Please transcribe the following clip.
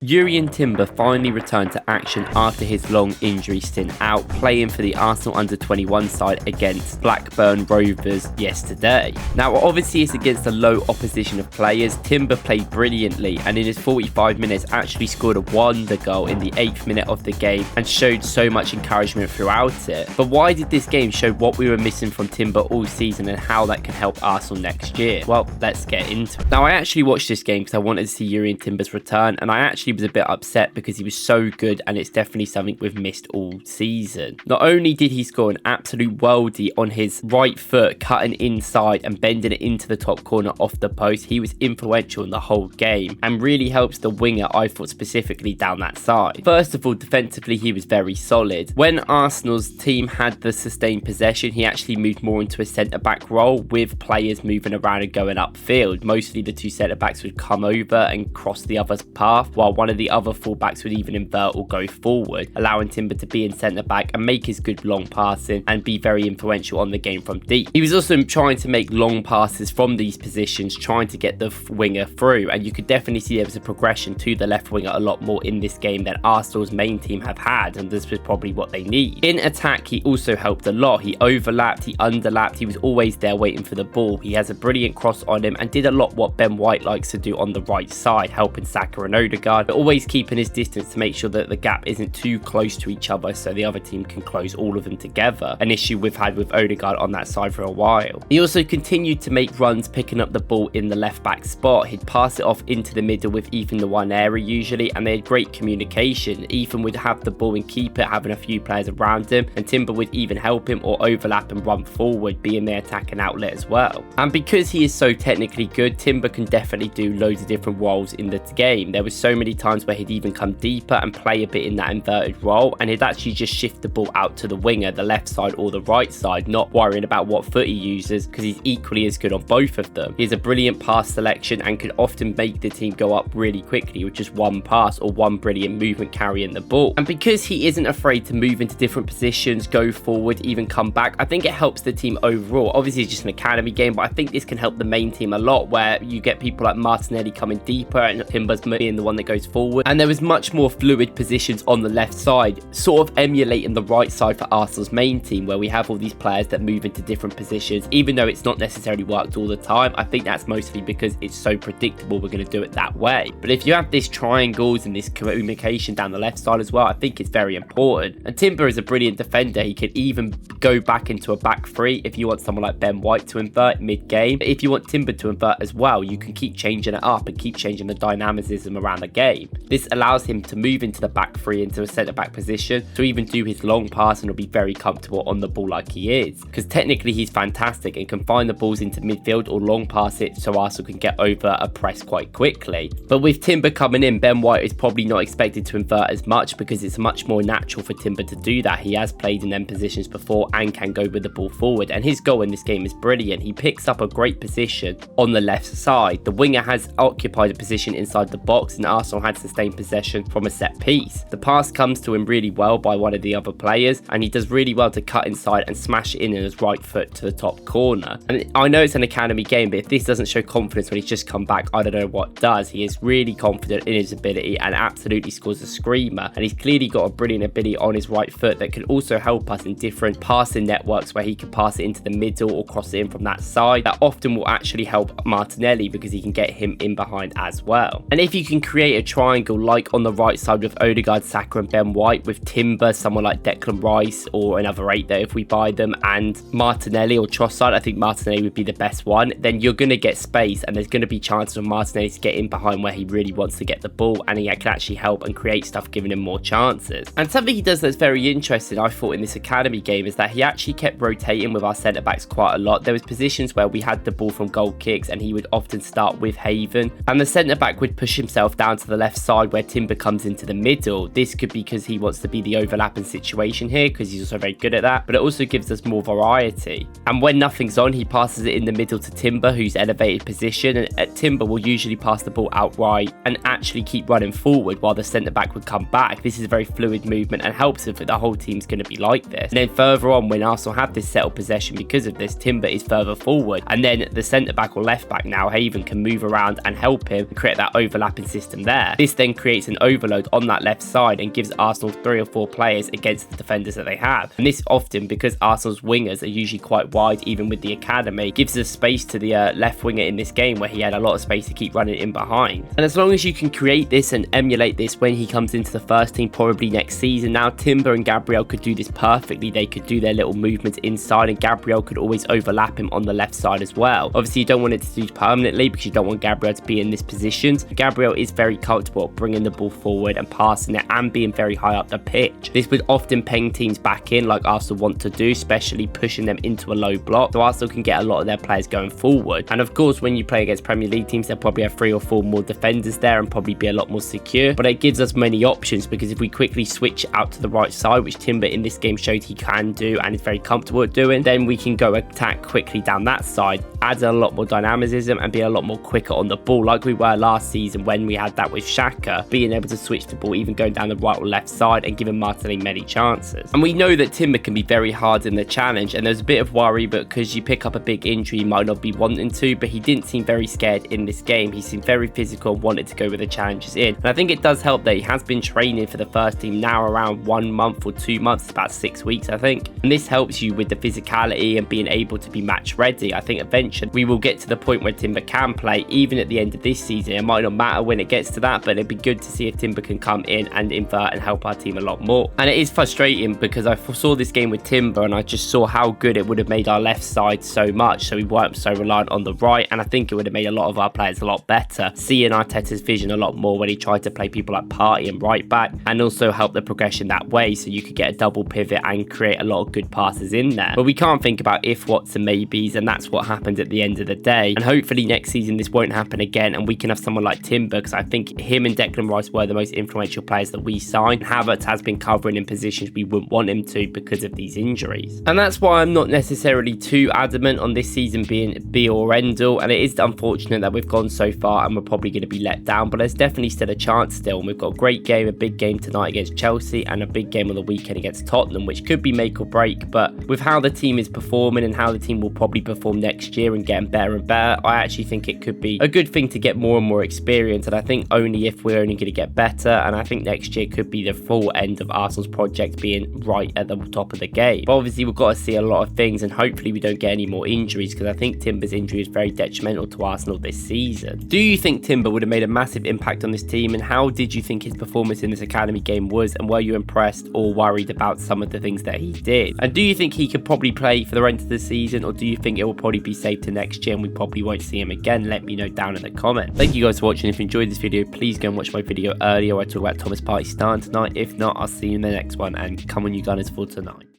Jurrien Timber finally returned to action after his long injury stint out, playing for the Arsenal under-21 side against Blackburn Rovers yesterday. Now, obviously it's against a low opposition of players. Timber played brilliantly and in his 45 minutes actually scored a wonder goal in the 8th minute of the game and showed so much encouragement throughout it. But why did this game show what we were missing from Timber all season and how that can help Arsenal next year? Well, let's get into it. Now, I actually watched this game because I wanted to see Jurrien Timber's return, and I actually was a bit upset because he was so good and it's definitely something we've missed all season. Not only did he score an absolute worldie on his right foot, cutting inside and bending it into the top corner off the post, he was influential in the whole game and really helps the winger, I thought, specifically down that side. First of all, defensively he was very solid. When Arsenal's team had the sustained possession, he actually moved more into a centre-back role with players moving around and going upfield. Mostly the two centre-backs would come over and cross the other's path, while one of the other full-backs would even invert or go forward, allowing Timber to be in centre-back and make his good long passing and be very influential on the game from deep. He was also trying to make long passes from these positions, trying to get the winger through, and you could definitely see there was a progression to the left winger a lot more in this game than Arsenal's main team have had, and this was probably what they need. In attack, he also helped a lot. He overlapped, he underlapped, he was always there waiting for the ball. He has a brilliant cross on him and did a lot what Ben White likes to do on the right side, helping Saka and Odegaard, but always keeping his distance to make sure that the gap isn't too close to each other so the other team can close all of them together, an issue we've had with Odegaard on that side for a while. He also continued to make runs picking up the ball in the left back spot. He'd pass it off into the middle with Ethan the one area usually, and they had great communication. Ethan would have the ball and keep it, having a few players around him, and Timber would even help him or overlap and run forward, being their attacking outlet as well. And because he is so technically good, Timber can definitely do loads of different roles in the game. There was so many times where he'd even come deeper and play a bit in that inverted role, and he'd actually just shift the ball out to the winger, the left side or the right side, not worrying about what foot he uses because he's equally as good on both of them. He has a brilliant pass selection and could often make the team go up really quickly with just one pass or one brilliant movement carrying the ball. And because he isn't afraid to move into different positions, go forward, even come back, I think it helps the team overall. Obviously it's just an academy game, but I think this can help the main team a lot, where you get people like Martinelli coming deeper and Timber's being the one that goes forward, and there was much more fluid positions on the left side, sort of emulating the right side for Arsenal's main team, where we have all these players that move into different positions. Even though it's not necessarily worked all the time, I think that's mostly because it's so predictable we're going to do it that way. But if you have this triangles and this communication down the left side as well, I think it's very important. And Timber is a brilliant defender. He could even go back into a back three if you want someone like Ben White to invert mid-game. But if you want Timber to invert as well, you can keep changing it up and keep changing the dynamicism around the game. This allows him to move into the back three, into a centre-back position, to even do his long pass, and will be very comfortable on the ball like he is. Because technically he's fantastic and can find the balls into midfield or long pass it so Arsenal can get over a press quite quickly. But with Timber coming in, Ben White is probably not expected to invert as much because it's much more natural for Timber to do that. He has played in them positions before and can go with the ball forward, and his goal in this game is brilliant. He picks up a great position on the left side. The winger has occupied a position inside the box and Arsenal had sustained possession from a set piece. The pass comes to him really well by one of the other players, and he does really well to cut inside and smash it in his right foot to the top corner. And I know it's an academy game, but if this doesn't show confidence when he's just come back, I don't know what does. He is really confident in his ability and absolutely scores a screamer, and he's clearly got a brilliant ability on his right foot that can also help us in different passing networks, where he can pass it into the middle or cross it in from that side. That often will actually help Martinelli because he can get him in behind as well. And if you can create a triangle like on the right side with Odegaard, Saka and Ben White, with Timber, someone like Declan Rice or another 8 there if we buy them, and Martinelli or Trossard, I think Martinelli would be the best one, then you're going to get space and there's going to be chances of Martinelli to get in behind where he really wants to get the ball, and he can actually help and create stuff, giving him more chances. And something he does that's very interesting, I thought, in this academy game is that he actually kept rotating with our centre backs quite a lot. There was positions where we had the ball from goal kicks and he would often start with Haven, and the centre back would push himself down to the left side where Timber comes into the middle. This could be because he wants to be the overlapping situation here, because he's also very good at that, but it also gives us more variety. And when nothing's on, he passes it in the middle to Timber, who's elevated position, and Timber will usually pass the ball outright and actually keep running forward while the centre back would come back. This is a very fluid movement and helps if the whole team's going to be like this. And then further on, when Arsenal have this settled possession because of this, Timber is further forward, and then the centre back or left back now, Haven, can move around and help him create that overlapping system there. there. This then creates an overload on that left side and gives Arsenal 3 or 4 players against the defenders that they have. And this often, because Arsenal's wingers are usually quite wide, even with the academy, gives the space to the left winger in this game, where he had a lot of space to keep running in behind. And as long as you can create this and emulate this when he comes into the first team, probably next season, now Timber and Gabriel could do this perfectly. They could do their little movements inside, and Gabriel could always overlap him on the left side as well. Obviously, you don't want it to do permanently because you don't want Gabriel to be in this position. Gabriel is very comfortable at bringing the ball forward and passing it and being very high up the pitch. This would often ping teams back in, like Arsenal want to do, especially pushing them into a low block, so Arsenal can get a lot of their players going forward. And of course, when you play against Premier League teams, they'll probably have 3 or 4 more defenders there and probably be a lot more secure, but it gives us many options, because if we quickly switch out to the right side, which Timber in this game showed he can do and is very comfortable at doing, then we can go attack quickly down that side, add a lot more dynamicism and be a lot more quicker on the ball, like we were last season when we had that with Saka, being able to switch the ball even going down the right or left side and giving Martinelli many chances. And we know that Timber can be very hard in the challenge, and there's a bit of worry because you pick up a big injury, you might not be wanting to, but he didn't seem very scared in this game. He seemed very physical and wanted to go with the challenges in. And I think it does help that he has been training for the first team now around 1 month or 2 months, about 6 weeks I think, and this helps you with the physicality and being able to be match ready. I think eventually we will get to the point where Timber can play even at the end of this season. It might not matter when it gets to that, but it'd be good to see if Timber can come in and invert and help our team a lot more. And it is frustrating because I saw this game with Timber and I just saw how good it would have made our left side so much, so we weren't so reliant on the right, and I think it would have made a lot of our players a lot better, seeing Arteta's vision a lot more when he tried to play people like Partey and right back, and also help the progression that way, so you could get a double pivot and create a lot of good passes in there. But we can't think about if, whats and maybes, and that's what happened at the end of the day. And hopefully next season this won't happen again, and we can have someone like Timber, because I think him and Declan Rice were the most influential players that we signed. Havertz has been covering in positions we wouldn't want him to because of these injuries, and that's why I'm not necessarily too adamant on this season being be or end all. And it is unfortunate that we've gone so far and we're probably going to be let down, but there's definitely still a chance still, and we've got a great game, a big game tonight against Chelsea, and a big game on the weekend against Tottenham, which could be make or break. But with how the team is performing and how the team will probably perform next year and getting better and better, I actually think it could be a good thing to get more and more experience, and I think only if we're only going to get better. And I think next year could be the full end of Arsenal's project being right at the top of the game. But obviously we've got to see a lot of things, and hopefully we don't get any more injuries, because I think Timber's injury is very detrimental to Arsenal this season. Do you think Timber would have made a massive impact on this team, and how did you think his performance in this academy game was, and were you impressed or worried about some of the things that he did? And do you think he could probably play for the rest of the season, or do you think it will probably be safe to next year and we probably won't see him again? Let me know down in the comments. Thank you guys for watching. If you enjoyed this video, please go and watch my video earlier where I talk about Thomas Partey starting tonight. If not, I'll see you in the next one, and come on you Gunners for tonight.